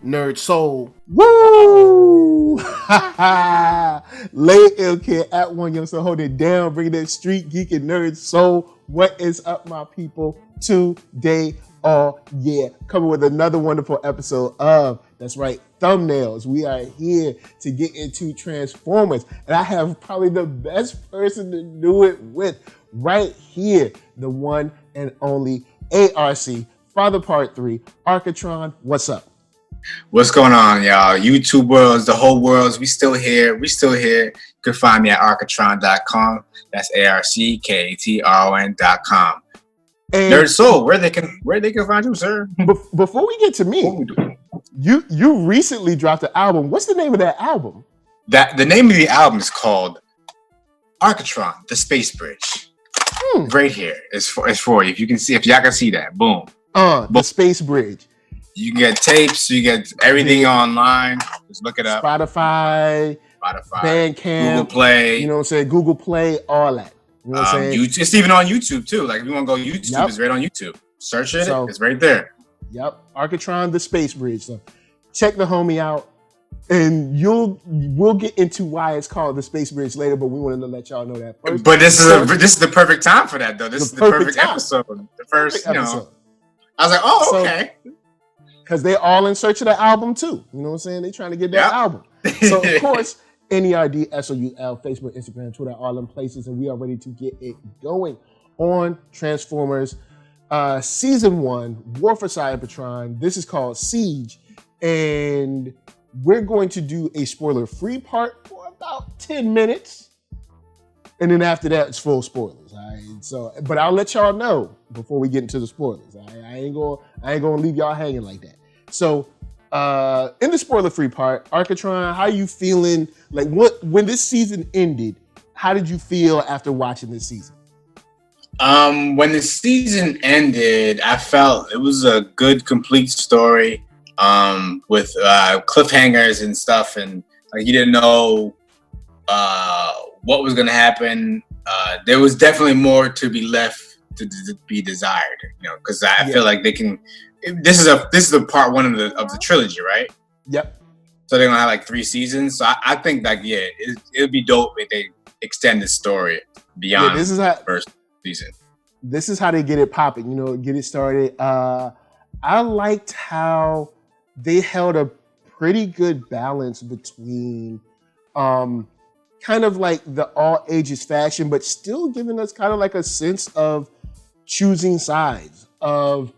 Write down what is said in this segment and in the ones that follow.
NERDSoul. Woo! Lay ill kid at OneYoungsta, hold it down, bring that street geek and nerd soul. What is up, my people? Today, coming with another wonderful episode of, that's right, Thumbnails. We are here to get into Transformers, and I have probably the best person to do it with right here, the one and only ARC, Father Part 3, ARCKATRON. What's up? What's going on, y'all? YouTube worlds, the whole worlds, we still here. You can find me at ARCKATRON.com. That's ARCKATRON.com. NERDSoul, where they can find you, sir. Before we get to me, you recently dropped an album. What's the name of that album? The name of the album is called ARCKATRON, the Spacebridge. Right here. It's for you. If you can see, if y'all can see that, boom. The Spacebridge. You can get tapes, you get everything online. Just look it up. Spotify, Bandcamp, Google Play. You know what I'm saying? Google Play, all that. You know what I'm saying? It's even on YouTube too. Like if you want to go YouTube, It's right on YouTube. Search it, it's right there. Yep. ARCKATRON, the Spacebridge. So check the homie out. And we'll get into why it's called the Spacebridge later, but we wanted to let y'all know that first. But this is the perfect time for that though. This is the perfect episode. The first, episode. I was like, okay. Because they're all in search of the album too. You know what I'm saying? They're trying to get that album. So of course, NERDSoul, Facebook, Instagram, Twitter, all in places, and we are ready to get it going on Transformers Season 1, War for Cybertron. This is called Siege, and we're going to do a spoiler-free part for about 10 minutes. And then after that, it's full spoilers. All right. So, but I'll let y'all know before we get into the spoilers. I ain't gonna leave y'all hanging like that. So, in the spoiler-free part, ARCKATRON, how you feeling? Like, when this season ended, how did you feel after watching this season? When the season ended, I felt it was a good, complete story. With cliffhangers and stuff, and like you didn't know what was going to happen. There was definitely more to be left to be desired, because I feel like they can. This is the part one of the trilogy, right? Yep. So they're gonna have like 3 seasons. So I think like it'd be dope if they extend the story beyond the first season. This is how they get it popping, get it started. I liked how they held a pretty good balance between kind of like the all ages fashion, but still giving us kind of like a sense of choosing sides, of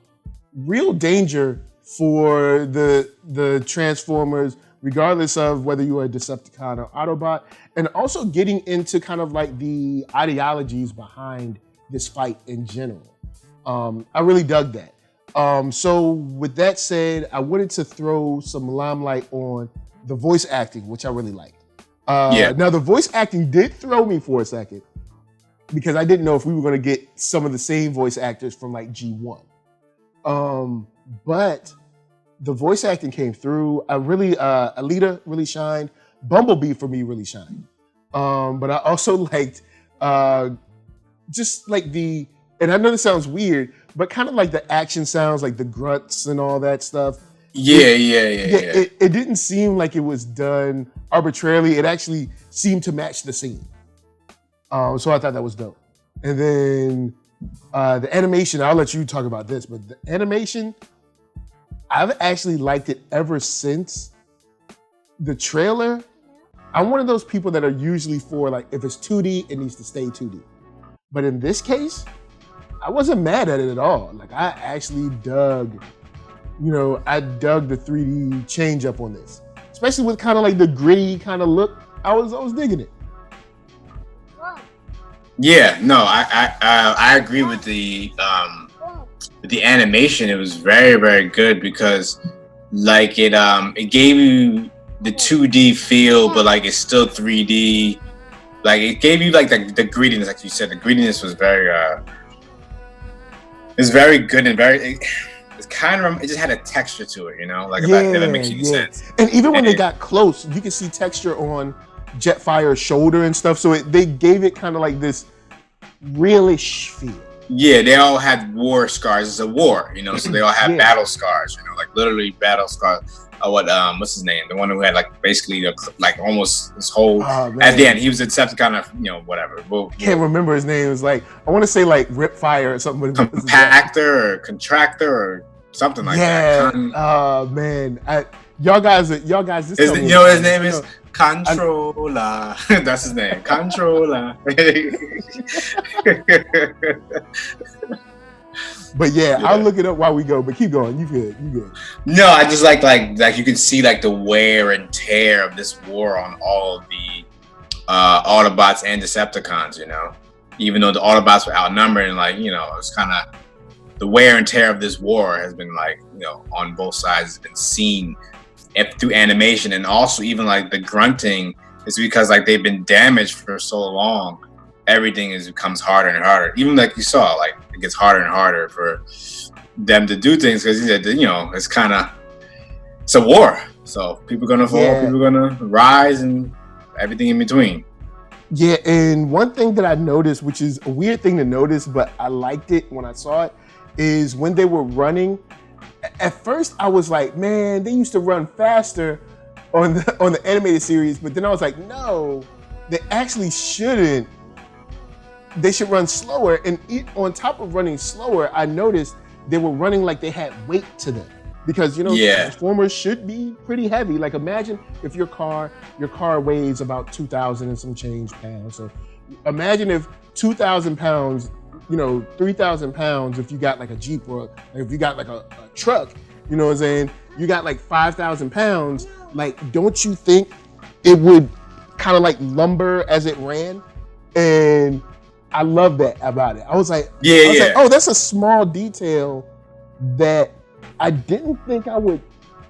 real danger for the Transformers, regardless of whether you are a Decepticon or Autobot, and also getting into kind of like the ideologies behind this fight in general. I really dug that. So with that said, I wanted to throw some limelight on the voice acting, which I really liked. Now the voice acting did throw me for a second because I didn't know if we were going to get some of the same voice actors from like G1. But the voice acting came through. Alita really shined. Bumblebee for me really shined. But I also liked just like and I know this sounds weird, but kind of like the action sounds, like the grunts and all that stuff. It didn't seem like it was done arbitrarily. It actually seemed to match the scene. So I thought that was dope. And then the animation, I'll let you talk about this, but the animation, I've actually liked it ever since the trailer. I'm one of those people that are usually for like, if it's 2D, it needs to stay 2D. But in this case, I wasn't mad at it at all. Like I actually dug the 3D change up on this, especially with kind of like the gritty kind of look. I was digging it. Yeah, no, I agree with the animation. It was very, very good because like it gave you the 2D feel, but like it's still 3D. Like it gave you like the grittiness, like you said. The grittiness was very good and very. It just had a texture to it, like if that makes any sense. And even when they got close, you could see texture on Jetfire's shoulder and stuff. So they gave it kind of like this realish feel. Yeah, they all had war scars. It's a war, you know, so they all had battle scars, you know, like literally battle scars. What's his name? The one who had like basically like almost his whole. At the end, he was a Decepticon of, you know, whatever. Can't remember his name. It was like, I want to say like Rip Fire or something. Compactor or Contractor or something like that. Oh man, y'all guys. Just you know his name is Controller. That's his name, Controller. But yeah, I'll look it up while we go. But keep going. You good. No, I just like you can see like the wear and tear of this war on all of the Autobots and Decepticons. You know, even though the Autobots were outnumbered, and like, you know, it's kind of the wear and tear of this war has been like, you know, on both sides has been seen through animation, and also even like the grunting is because like they've been damaged for so long. Everything becomes harder and harder. Even like you saw, like it gets harder and harder for them to do things because, you know, it's a war. So people are gonna fall, people are gonna rise, and everything in between. Yeah, and one thing that I noticed, which is a weird thing to notice, but I liked it when I saw it, is when they were running. At first, I was like, man, they used to run faster on the animated series, but then I was like, no, they actually shouldn't. They should run slower. And on top of running slower, I noticed they were running like they had weight to them. Because, you know, Transformers should be pretty heavy. Like, imagine if your car weighs about 2,000 and some change pounds. So imagine if 2,000 pounds, you know, 3,000 pounds, if you got like a Jeep, or if you got like a truck, you know what I'm saying? You got like 5,000 pounds. Like, don't you think it would kind of like lumber as it ran? And I love that about it. I was like, oh, that's a small detail that I didn't think I would,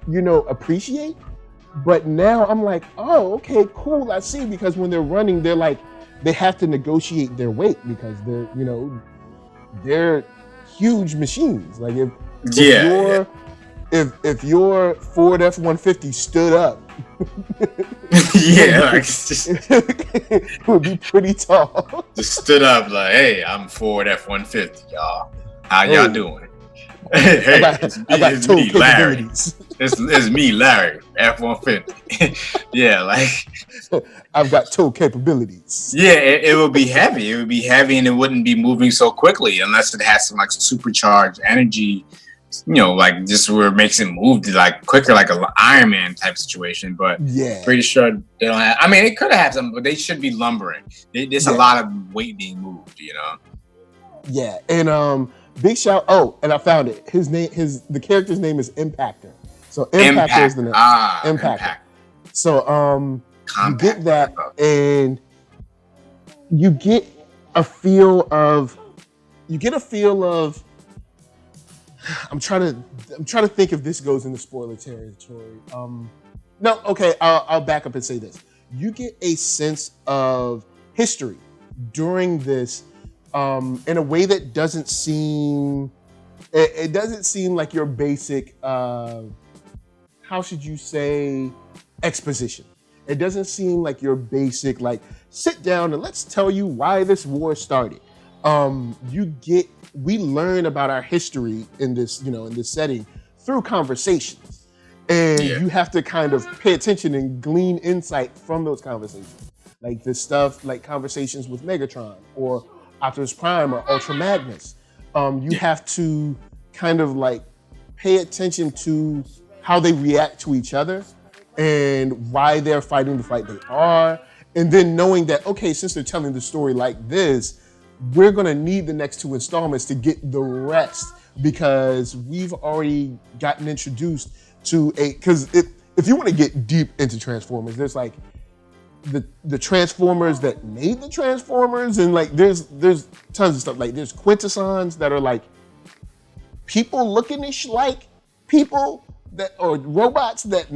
you know, appreciate. But now I'm like, oh, okay, cool. I see. Because when they're running, they're like, they have to negotiate their weight because they're, you know, they're huge machines. Like if your Ford F-150 stood up, it would be pretty tall. Just stood up like, hey, I'm Ford F-150, y'all. How y'all doing? Hey, I got tow capabilities. It's me, Larry, F-150. Yeah, like I've got tow capabilities. Yeah, it would be heavy. It would be heavy, and it wouldn't be moving so quickly unless it has some like supercharged energy. You know, like just where it makes it move like quicker, like an Iron Man type situation. But pretty sure they don't have. I mean, it could have some, but they should be lumbering. There's a lot of weight being moved. You know. Yeah, and big shout. Oh, and I found it. The character's name is Impactor. So Impactor is the name. Impactor. So you get that, and you get a feel of. I'm trying to think if this goes into spoiler territory. No, okay, I'll back up and say this. You get a sense of history during this in a way that doesn't seem. It doesn't seem like your basic. How should you say exposition? It doesn't seem like your basic like sit down and let's tell you why this war started. We learn about our history in this, you know, in this setting through conversations. And you have to kind of pay attention and glean insight from those conversations. Like this stuff, like conversations with Megatron or Optimus Prime or Ultra Magnus. You have to kind of like pay attention to how they react to each other and why they're fighting the fight they are. And then knowing that, okay, since they're telling the story like this, we're going to need the next 2 installments to get the rest because we've already gotten introduced to because if you want to get deep into Transformers, there's like the Transformers that made the Transformers, and like there's tons of stuff. Like there's Quintessons that are like people looking-ish like people that or robots that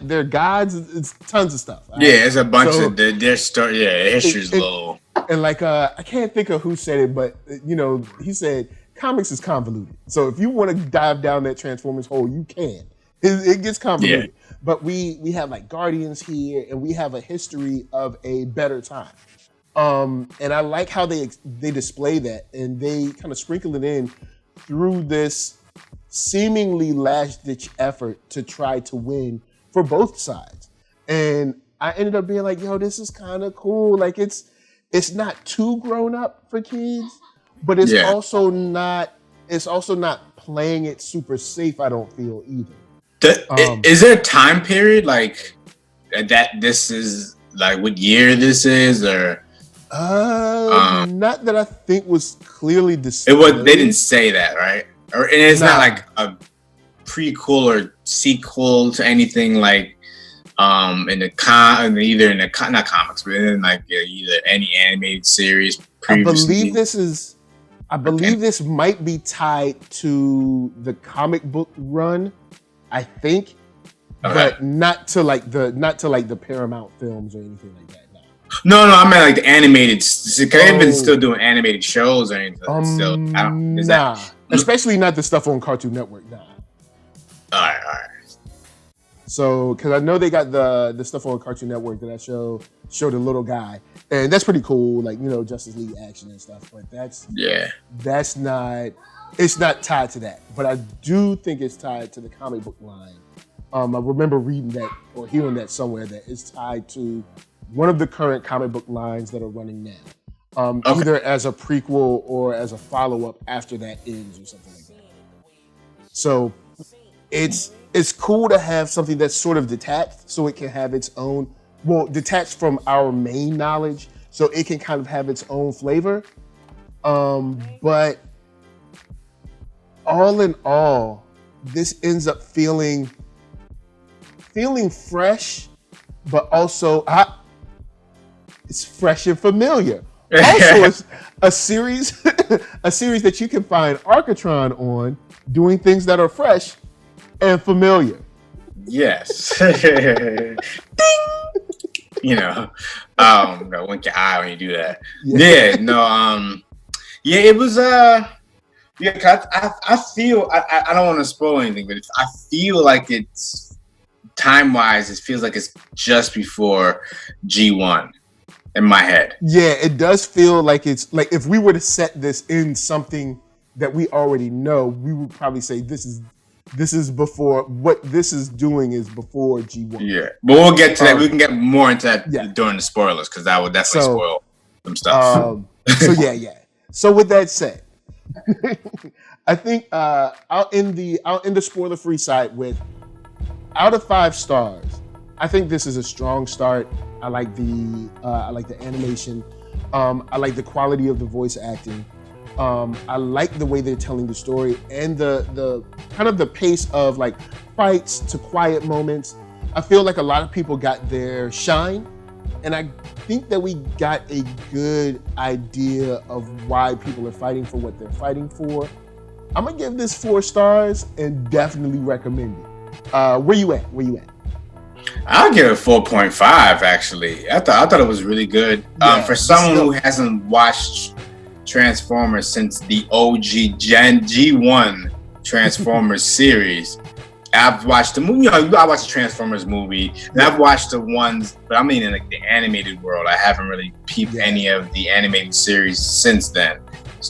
they're gods. It's tons of stuff. Right? Yeah, it's a bunch of their story. Yeah, history's low. And like I can't think of who said it, but you know, he said comics is convoluted. So if you want to dive down that Transformers hole, you can. It gets convoluted. Yeah. But we have like Guardians here, and we have a history of a better time. And I like how they display that, and they kind of sprinkle it in through this seemingly last-ditch effort to try to win for both sides. And I ended up being like, yo, this is kind of cool. Like it's not too grown up for kids, but it's also not playing it super safe, I don't feel either. Is there a time period like that this is like what year this is, or not that I think was clearly displayed. They didn't say that, right? Or and it's not like a prequel or sequel to anything like not comics, but in like either any animated series previously. I believe this might be tied to the comic book run, I think, but not to like the Paramount films or anything like that. No, I meant like the animated. They've been still doing animated shows or anything. Especially not the stuff on Cartoon Network. Nah. All right. So, because I know they got the stuff on Cartoon Network that I showed the little guy, and that's pretty cool. Like Justice League action and stuff. But it's not tied to that. But I do think it's tied to the comic book line. I remember reading that or hearing that somewhere that it's tied to one of the current comic book lines that are running now, either as a prequel or as a follow-up after that ends or something like that. So it's cool to have something that's sort of detached, so it can have its own, detached from our main knowledge, so it can kind of have its own flavor. But all in all, this ends up feeling fresh, but also it's fresh and familiar. Also, it's a series that you can find ARCKATRON on, doing things that are fresh and familiar. Yes. Ding! Wink your eye when you do that. It was I feel I don't want to spoil anything, but I feel like it's time-wise, it feels like it's just before G1 in my head. Yeah, it does feel like it's like if we were to set this in something that we already know, we would probably say this is before, what this is doing is before G1. Yeah, but we'll get to that. We can get more into that during the spoilers, because that would definitely spoil some stuff. So with that said, I think I'll end the spoiler-free side with, out of 5 stars, I think this is a strong start. I like the animation. I like the quality of the voice acting. I like the way they're telling the story and the kind of the pace of like fights to quiet moments. I feel like a lot of people got their shine, and I think that we got a good idea of why people are fighting for what they're fighting for. I'm gonna give this 4 stars and definitely recommend it. Where you at? I'll give it 4.5. Actually, I thought it was really good. For someone who hasn't watched Transformers since the OG Gen G1 Transformers series, I've watched the movie. I watched the Transformers movie, and I've watched the ones, but I mean in like the animated world. I haven't really peeped any of the animated series since then.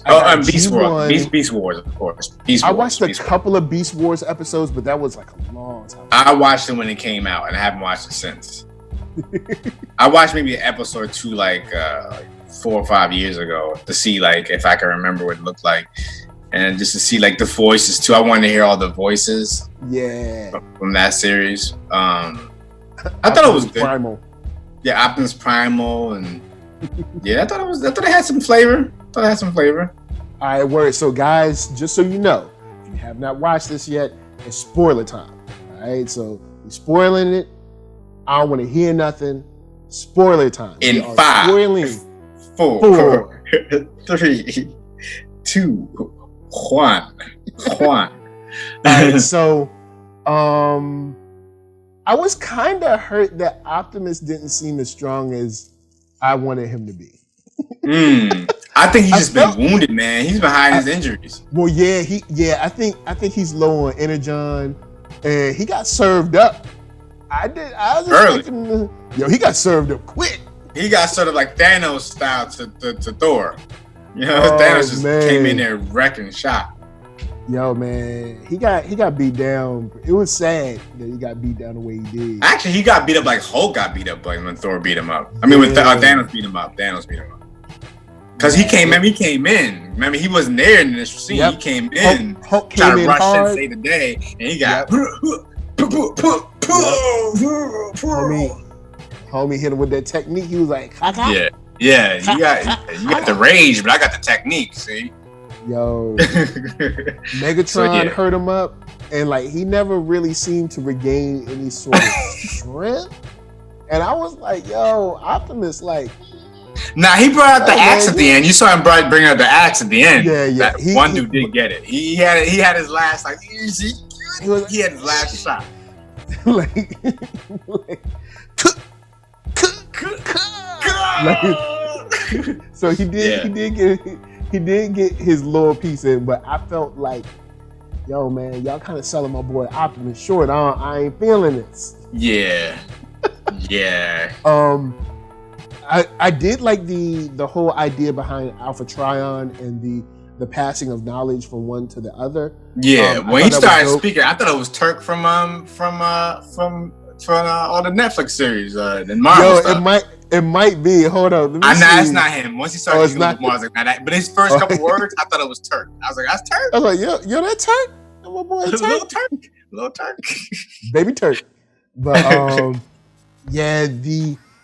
And Beast Wars, of course. I watched a couple of Beast Wars episodes, but that was like a long time ago. I watched it when it came out, and I haven't watched it since. I watched maybe an episode 2 like 4 or 5 years ago to see like if I can remember what it looked like, and just to see like the voices too. I wanted to hear all the voices from that series. I thought it was good. Primal. Yeah, Optimus Primal, and I thought it had some flavor. All right, word. So guys, just so you know, if you have not watched this yet, it's spoiler time. All right, so we're spoiling it. I don't want to hear nothing. Spoiler time. In 5, 4, 3, 2, 1. All right, so I was kind of hurt that Optimus didn't seem as strong as I wanted him to be. I think he's just been wounded, man. He's been hiding his injuries. Well, I think he's low on energon, and he got served up. I was expecting he got served up quick. he got sort of like Thanos style to Thor. You know, Thanos just came in there wrecking shop. Yo, man, he got beat down. It was sad that he got beat down the way he did. Actually, he got beat up like Hulk got beat up like when Thor beat him up. I mean, when Thanos beat him up. Because he came in. Remember, he wasn't there in the initial scene. Yep. He came in, Hulk trying to rush hard. and save the day, and he got. Homie hit him with that technique. He was like, yeah. You got the rage, but I got the technique. See. Yo, Megatron hurt him up, and like he never really seemed to regain any sort of strength. And I was like, yo, Optimus, like. Nah, he brought out the axe at the end. You saw him bring out the axe at the end. Yeah. One dude did get it. He had his last like easy. He had his last shot. like so he did get his little piece in, but I felt like, yo, man, y'all kind of selling my boy Optimus short. I ain't feeling this. Yeah. I did like the whole idea behind Alpha Trion and the passing of knowledge from one to the other. Yeah, when he started speaking, I thought it was Turk from all the Netflix series and Marvel stuff. It might be. Hold on. It's not him. Once he started using more, I was like, that. But his first couple words, I thought it was Turk. I was like, that's Turk. I was like, yo, that Turk? My boy Turk. Little Turk. Baby Turk. But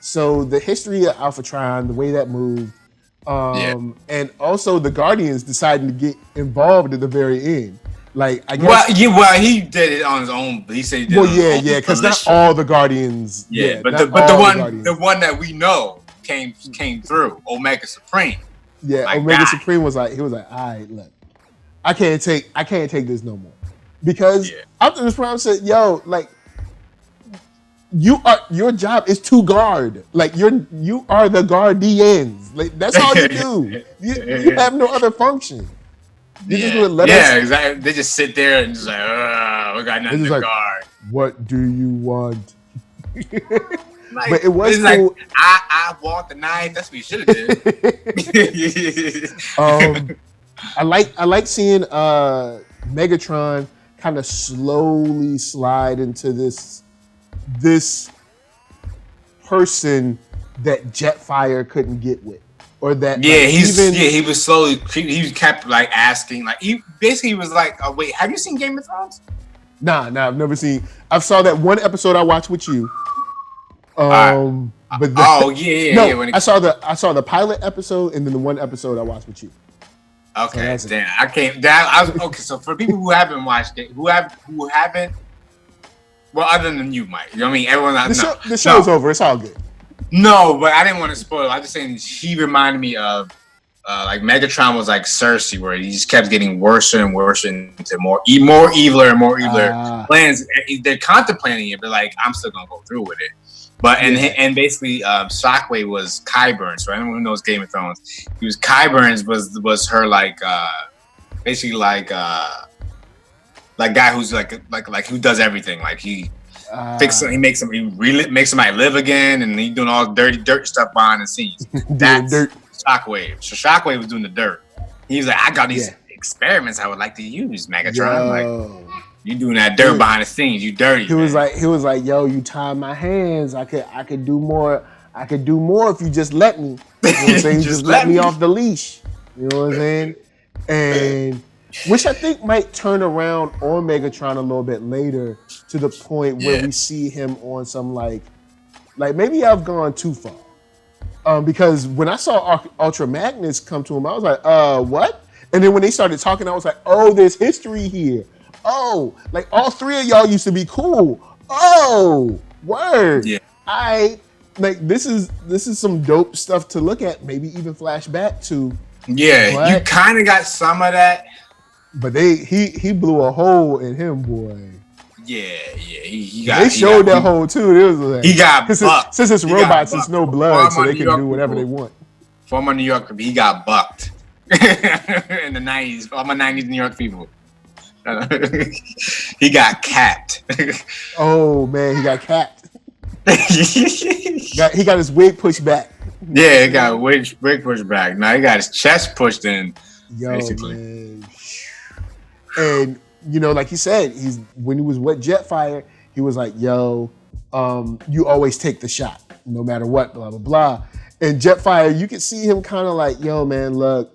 so the history of Alpha Trion, the way that moved, and also the Guardians deciding to get involved at the very end. Like, I guess. Well, he did it on his own. But he said he did. Well, because not all the Guardians. Yeah, but the one that we know came through, Omega Supreme. Yeah, Omega Supreme was like, all right, look, I can't take this no more, because Optimus Prime said, yo, like, your job is to guard. Like, you are the Guardians. Like, that's all you do. You have no other function. Exactly. They just sit there and just like, we got nothing to guard. What do you want? Like, but it was cool. Like, I walked the knife. That's what you should have did. I like seeing Megatron kind of slowly slide into this person that Jetfire couldn't get with. Or that he was slowly, he kept like asking, like he basically was like, oh, wait, have you seen Game of Thrones? Nah, I've never seen. I saw that one episode I watched with you. I saw the pilot episode and then the one episode I watched with you. Okay, so damn, I can't. Okay, so for people who haven't watched it, who haven't, well, other than you, Mike, you know what I mean? Everyone, the show's over. It's all good. No, but I didn't want to spoil it. I'm just saying she reminded me of like Megatron was like Cersei, where he just kept getting worse and worse into more eviler and more eviler plans. They're contemplating it, but like, I'm still gonna go through with it. But and basically, Shockwave was Qyburn. So anyone who knows Game of Thrones, he was Qyburn was her like basically like guy who's like who does everything. Like he makes somebody live again, and he doing all dirt stuff behind the scenes. That's Shockwave. So Shockwave was doing the dirt. He was like, I got these experiments I would like to use, Megatron. Like, you doing that dirt behind the scenes. You dirty. He was like, yo, you tie my hands. I could do more. I could do more if you just let me. You know what I'm saying? just let me off the leash. You know what I'm saying? And which I think might turn around on Megatron a little bit later, to the point where we see him on some like maybe I've gone too far. Because when I saw Ultra Magnus come to him, I was like, what? And then when they started talking, I was like, oh, there's history here. Oh, like all three of y'all used to be cool. Oh, word. Yeah. This is some dope stuff to look at. Maybe even flash back to. Yeah, you kind of got some of that. But he blew a hole in him, boy. Yeah. They showed that hole too. It was like, he got bucked. Since it's robots, it's no blood, so they can do whatever they want. Former New York, he got bucked in the 90s. All my 90s New York people. He got capped. Oh man, he got capped. He got his wig pushed back. Yeah, it got Rick pushed back. Now he got his chest pushed in, basically. Man. And you know, like he said, when he was with Jetfire, he was like, "Yo, you always take the shot, no matter what." Blah blah blah. And Jetfire, you can see him kind of like, "Yo, man, look,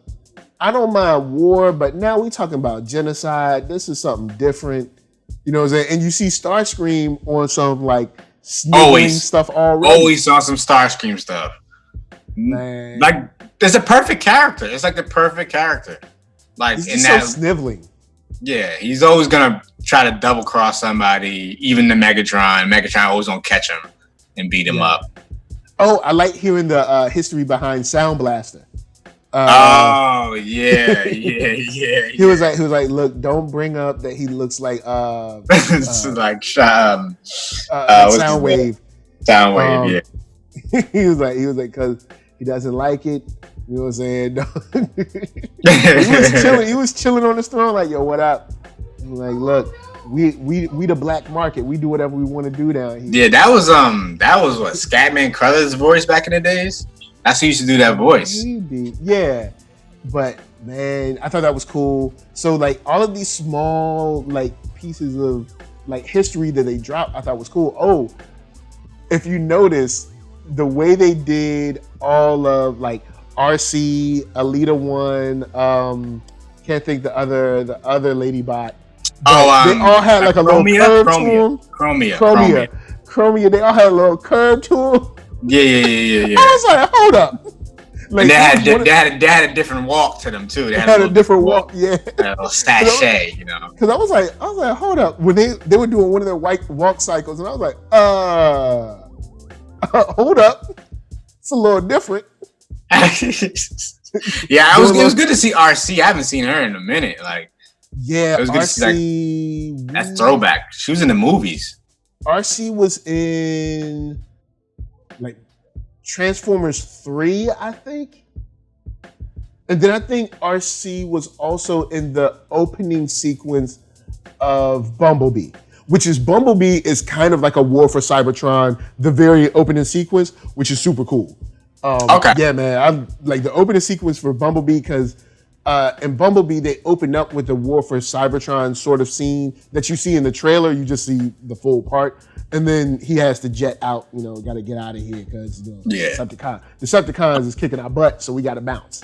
I don't mind war, but now we talking about genocide. This is something different." You know what I'm saying? And you see Starscream on some like sniveling stuff already. Always on some Starscream stuff. Man. Like, there's a perfect character. It's like the perfect character. Like, he's just so sniveling. Yeah, he's always gonna try to double cross somebody, even the Megatron. Megatron always gonna catch him and beat him up. Oh, I like hearing the history behind Sound Blaster. Yeah. He was like, look, don't bring up that he looks like like Soundwave. Soundwave, yeah. he was like, because he doesn't like it. You know what I'm saying? He was chilling on his throne, like, yo, what up? Like, look, we the black market. We do whatever we want to do down here. Yeah, that was what Scatman Crothers' voice back in the days. That's who used to do that voice. Yeah, but man, I thought that was cool. So like all of these small like pieces of like history that they dropped, I thought was cool. Oh, if you notice the way they did all of like RC, Alita 1, can't think the other lady bot. They all had like a little curve to them. Chromia. They all had a little curve to them. Yeah. I was like, hold up. Like, and they had a different walk to them too. They had a different walk, yeah. A little sachet, you know. Because I was like, hold up. When they were doing one of their walk cycles, and I was like, hold up. It's a little different. Yeah, it was good to see RC. I haven't seen her in a minute. Like, yeah, it was good RC. To see that throwback. She was in the movies. RC was in like Transformers 3, I think. And then I think RC was also in the opening sequence of Bumblebee, which is Bumblebee is kind of like a War for Cybertron, the very opening sequence, which is super cool. Okay. Yeah, man. I like the opening sequence for Bumblebee because in Bumblebee, they open up with the War for Cybertron sort of scene that you see in the trailer. You just see the full part. And then he has to jet out, you know, got to get out of here because, you know, Decepticons is kicking our butt, so we got to bounce.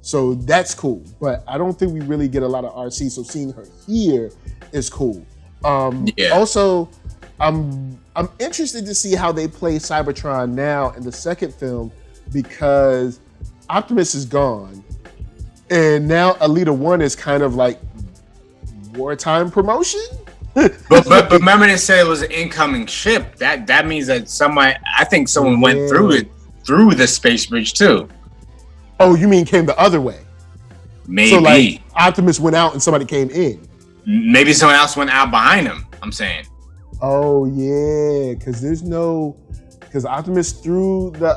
So that's cool. But I don't think we really get a lot of RC, so seeing her here is cool. Also, I'm interested to see how they play Cybertron now in the second film because Optimus is gone. And now Alita 1 is kind of like wartime promotion. but remember they said it was an incoming ship. That means that someone went through the Spacebridge too. Oh, you mean came the other way? Maybe. So like Optimus went out and somebody came in. Maybe someone else went out behind him. I'm saying. Oh yeah, because Optimus threw the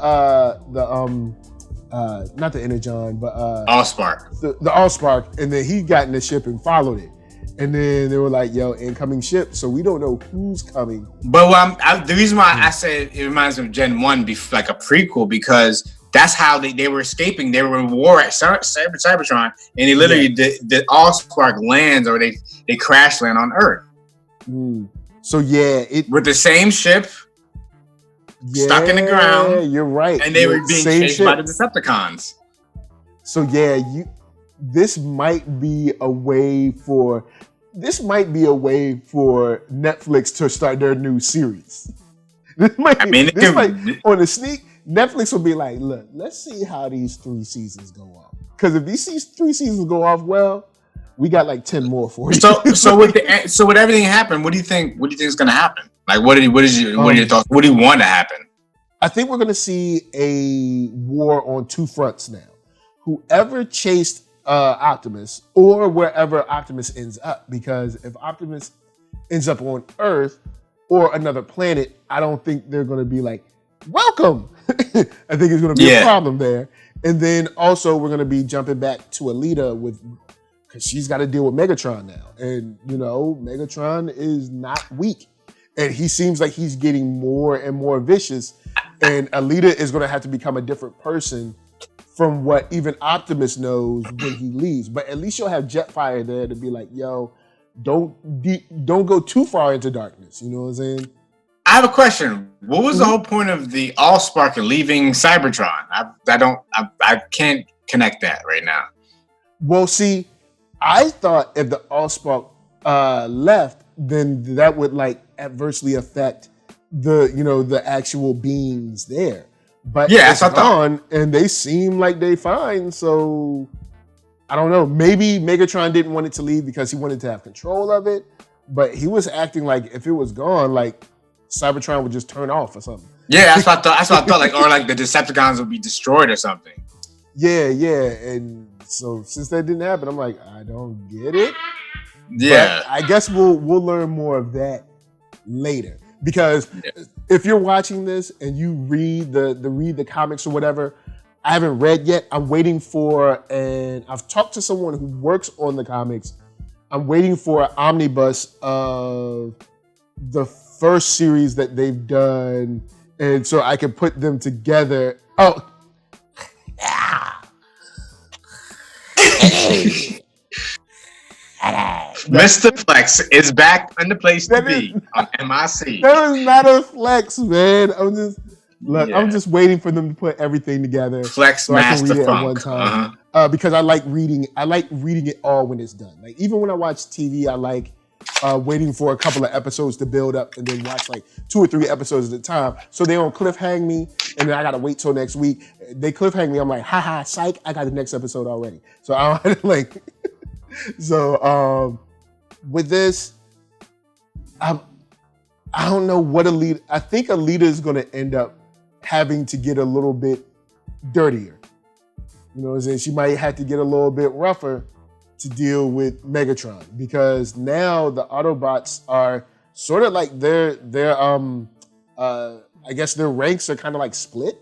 not the Energon, but Allspark. The Allspark, and then he got in the ship and followed it. And then they were like, yo, incoming ship. So we don't know who's coming. But the reason why I said it reminds me of Gen 1, like a prequel, because that's how they were escaping. They were in war at Cybertron, and they literally, the Allspark lands, or they crash land on Earth. So yeah. With the same ship, stuck in the ground. You're right. And they were being chased by the Decepticons. So yeah, this might be a way for Netflix to start their new series. On the sneak, Netflix will be like, look, let's see how these 3 seasons go off. Because if these 3 seasons go off well, we got like 10 more for you. So with everything happened, what do you think is going to happen? Like, what are your thoughts? What do you want to happen? I think we're going to see a war on 2 fronts now. Whoever chased Optimus, or wherever Optimus ends up, because if Optimus ends up on Earth or another planet, I don't think they're going to be like, welcome. I think it's going to be a problem there. And then also we're going to be jumping back to Alita because she's got to deal with Megatron now. And, you know, Megatron is not weak. And he seems like he's getting more and more vicious and Alita is going to have to become a different person from what even Optimus knows when he leaves. But at least you'll have Jetfire there to be like, yo, don't go too far into darkness. You know what I'm saying? I have a question. What was the whole point of the Allspark leaving Cybertron? I can't connect that right now. Well, see, I thought if the Allspark left, then that would like adversely affect the actual beings there. But it's gone, and they seem like they fine. So I don't know. Maybe Megatron didn't want it to leave because he wanted to have control of it. But he was acting like if it was gone, like Cybertron would just turn off or something. Yeah, that's what I thought. Like, or like the Decepticons would be destroyed or something. Yeah. And so since that didn't happen, I'm like, I don't get it. Yeah. But I guess we'll learn more of that later. Because if you're watching this and you read the comics or whatever, I haven't read yet. I'm waiting for, and I've talked to someone who works on the comics. I'm waiting for an omnibus of the first series that they've done, and so I can put them together. Oh, Mr. Flex is back in the place to be on MIC. That is not a flex, man. I'm just waiting for them to put everything together. Flex so Master I can read it Funk. at one time. Because I like reading. I like reading it all when it's done. Like even when I watch TV, I like waiting for a couple of episodes to build up and then watch like 2 or 3 episodes at a time. So they don't cliffhang me, and then I gotta wait till next week. They cliffhang me. I'm like, haha, psych! I got the next episode already. So I don't like. So with this, I don't know what Alita. I think Alita is going to end up having to get a little bit dirtier. You know what I'm saying? She might have to get a little bit rougher to deal with Megatron because now the Autobots are sort of like their I guess their ranks are kind of like split.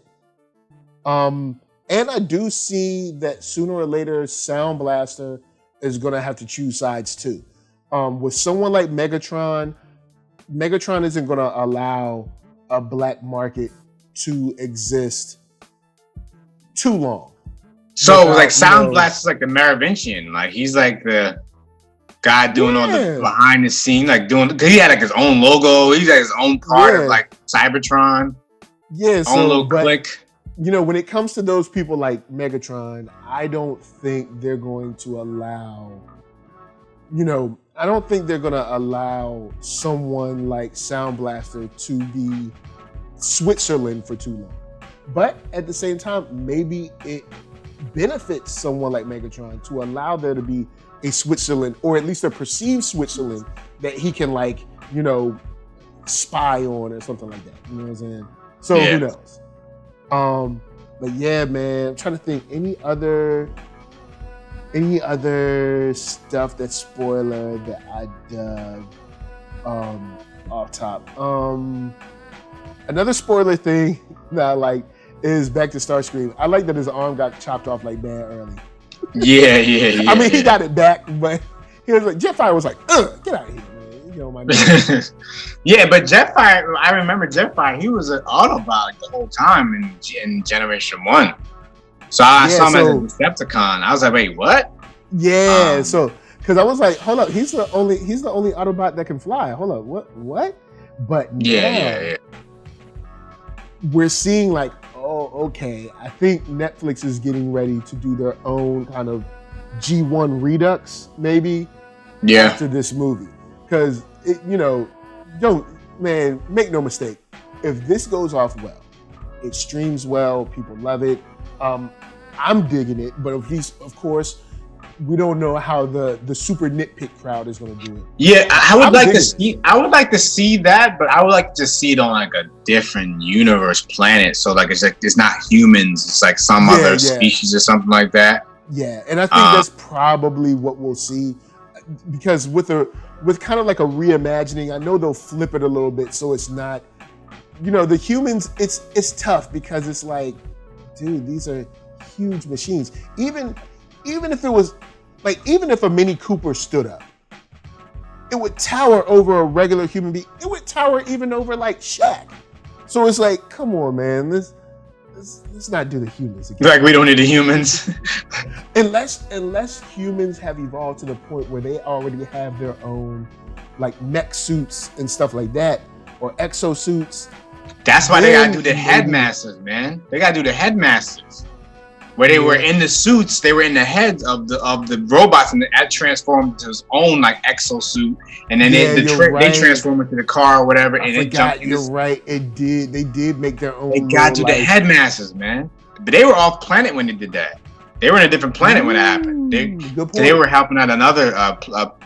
And I do see that sooner or later Sound Blaster is going to have to choose sides too. With someone like Megatron isn't going to allow a black market to exist too long. So like Sound Blast is like the Merovingian, like he's like the guy doing all the behind the scene, like cause he had like his own logo, he had his own part of like Cybertron. Yeah, own little click. You know, when it comes to those people like Megatron, I don't think they're going to allow, I don't think they're going to allow someone like Sound Blaster to be Switzerland for too long. But at the same time, maybe it benefits someone like Megatron to allow there to be a Switzerland, or at least a perceived Switzerland that he can spy on or something like that. You know what I'm saying? So who knows? But yeah, man, I'm trying to think any other stuff that's spoiler that I dug off top. Another spoiler thing that I like is back to Starscream. I like that his arm got chopped off like bad early. Yeah. I mean, he got it back, but he was like, Jetfire was like, get out of here, man. You know my name. Yeah, but Jetfire, I remember Jetfire, he was an Autobot the whole time in Generation 1. So I saw him as a Decepticon. I was like, wait, what? Yeah, because I was like, hold up, he's the only Autobot that can fly. Hold up, what? But yeah. We're seeing like, oh, okay, I think Netflix is getting ready to do their own kind of G1 Redux, maybe, after this movie. Because, make no mistake, if this goes off well, it streams well, people love it, I'm digging it, but of course, we don't know how the super nitpick crowd is going to do it. Yeah, I would like to see that, but I would like to see it on like a different universe planet. So like it's not humans, it's like some other species or something like that. Yeah, and I think that's probably what we'll see, because with kind of like a reimagining, I know they'll flip it a little bit so it's not, the humans. It's tough because it's like, dude, these are huge machines. Even if it was, even if a Mini Cooper stood up, it would tower over a regular human being. It would tower even over, Shaq. So it's like, come on, man, let's not do the humans again. Like we don't need the humans. unless humans have evolved to the point where they already have their own like mech suits and stuff like that, or exosuits. That's why they gotta do the headmasters, man. They gotta do the headmasters. Where they were in the suits, they were in the heads of the robots, and that transformed into his own like exosuit, and then they transformed into the car or whatever. You're right. It did. They did make their own. They got to the headmasters, man. But they were off planet when they did that. They were in a different planet when it happened. They were helping out another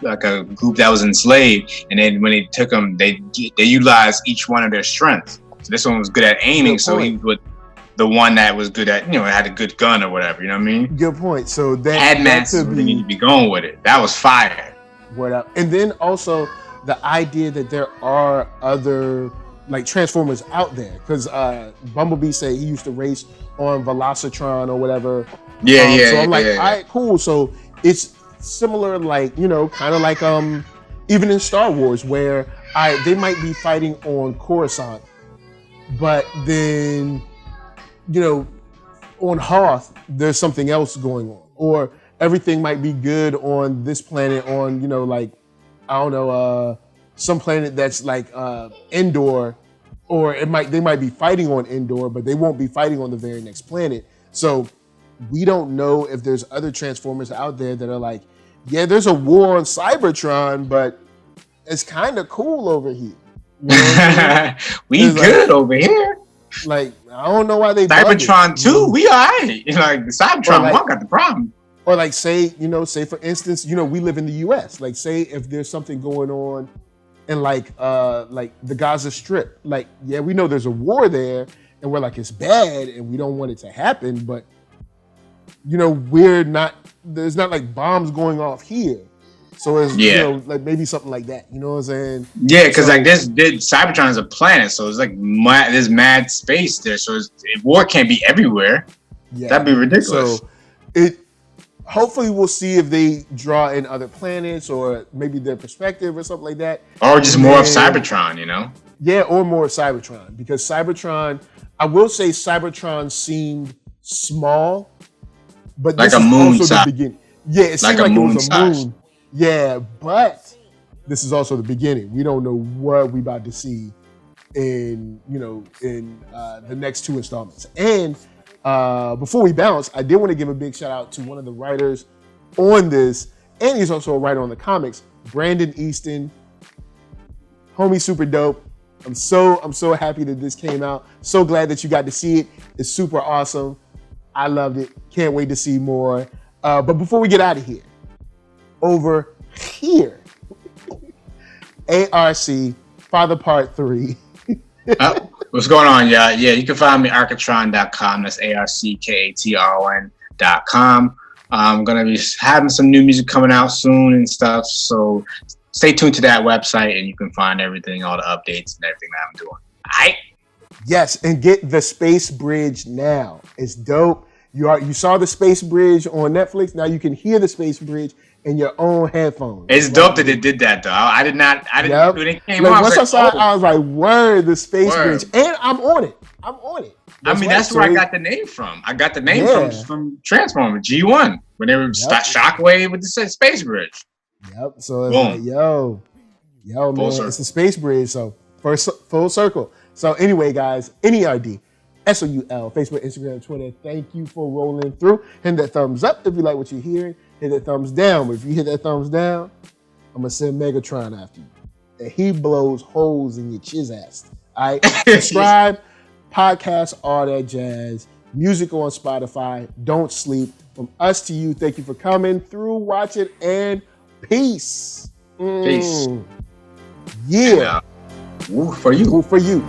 like a group that was enslaved, and then when they took them, they utilized each one of their strengths. So this one was good at aiming, so he would. The one that was good at, had a good gun or whatever, you know what I mean? Good point. So that headmasters really need to be going with it. That was fire. What up? And then also the idea that there are other like Transformers out there, because Bumblebee said he used to race on Velocitron or whatever. So I'm like, all right, cool. So it's similar, like kind of like even in Star Wars, where they might be fighting on Coruscant, but then. On Hoth, there's something else going on, or everything might be good on this planet. On some planet that's like Endor, or they might be fighting on Endor, but they won't be fighting on the very next planet. So we don't know if there's other Transformers out there that are like, yeah, there's a war on Cybertron, but it's kind of cool over here. We good over here. Like, I don't know why they Cybertron 2, we alright. Like Cybertron 1 got the problem. Or like say for instance, we live in the US. Like say if there's something going on in like the Gaza Strip. Like, yeah, we know there's a war there and we're like it's bad and we don't want it to happen, but there's not like bombs going off here. So it's like maybe something like that. You know what I'm saying? Yeah, because like Cybertron is a planet, so it's like there's mad space there. So war can't be everywhere. Yeah, that'd be ridiculous. So hopefully we'll see if they draw in other planets or maybe their perspective or something like that. Or just more of Cybertron, Yeah, or more of Cybertron, because Cybertron, I will say Cybertron seemed small, but like this a is moon also size. the beginning. Yeah, it seemed like it was a moon. Yeah, but this is also the beginning. We don't know what we about to see in the next 2 installments. And before we bounce, I did want to give a big shout out to one of the writers on this, and he's also a writer on the comics, Brandon Easton. Homie, super dope. I'm so happy that this came out. So glad that you got to see it. It's super awesome. I loved it. Can't wait to see more. But before we get out of here, over here, ARC Father Part 3. What's going on, y'all? Yeah, you can find me ARCKATRON.com. That's ARCKATRON.com. I'm gonna be having some new music coming out soon and stuff, so stay tuned to that website and you can find everything, all the updates and everything that I'm doing. All right? Yes, and get the Spacebridge now. It's dope. You saw the Spacebridge on Netflix. Now you can hear the Spacebridge in your own headphones. It's dope that they did that, though. I didn't. When it came on, once I saw it, I was like, "Word, the Spacebridge!" And I'm on it. That's where I got the name from. I got the name from Transformers G1 when they were Shockwave with the Spacebridge. Yep. So it's like, yo, man, it's the Spacebridge. So full circle. So anyway, guys, NERD. SOUL, Facebook, Instagram, Twitter. Thank you for rolling through. Hit that thumbs up if you like what you're hearing. Hit that thumbs down. But if you hit that thumbs down, I'm going to send Megatron after you. And he blows holes in your chiz ass. All right? Subscribe, podcast, all that jazz. Music on Spotify. Don't sleep. From us to you, thank you for coming through, watching, and peace. Peace. Yeah. Woo for you. Woo for you.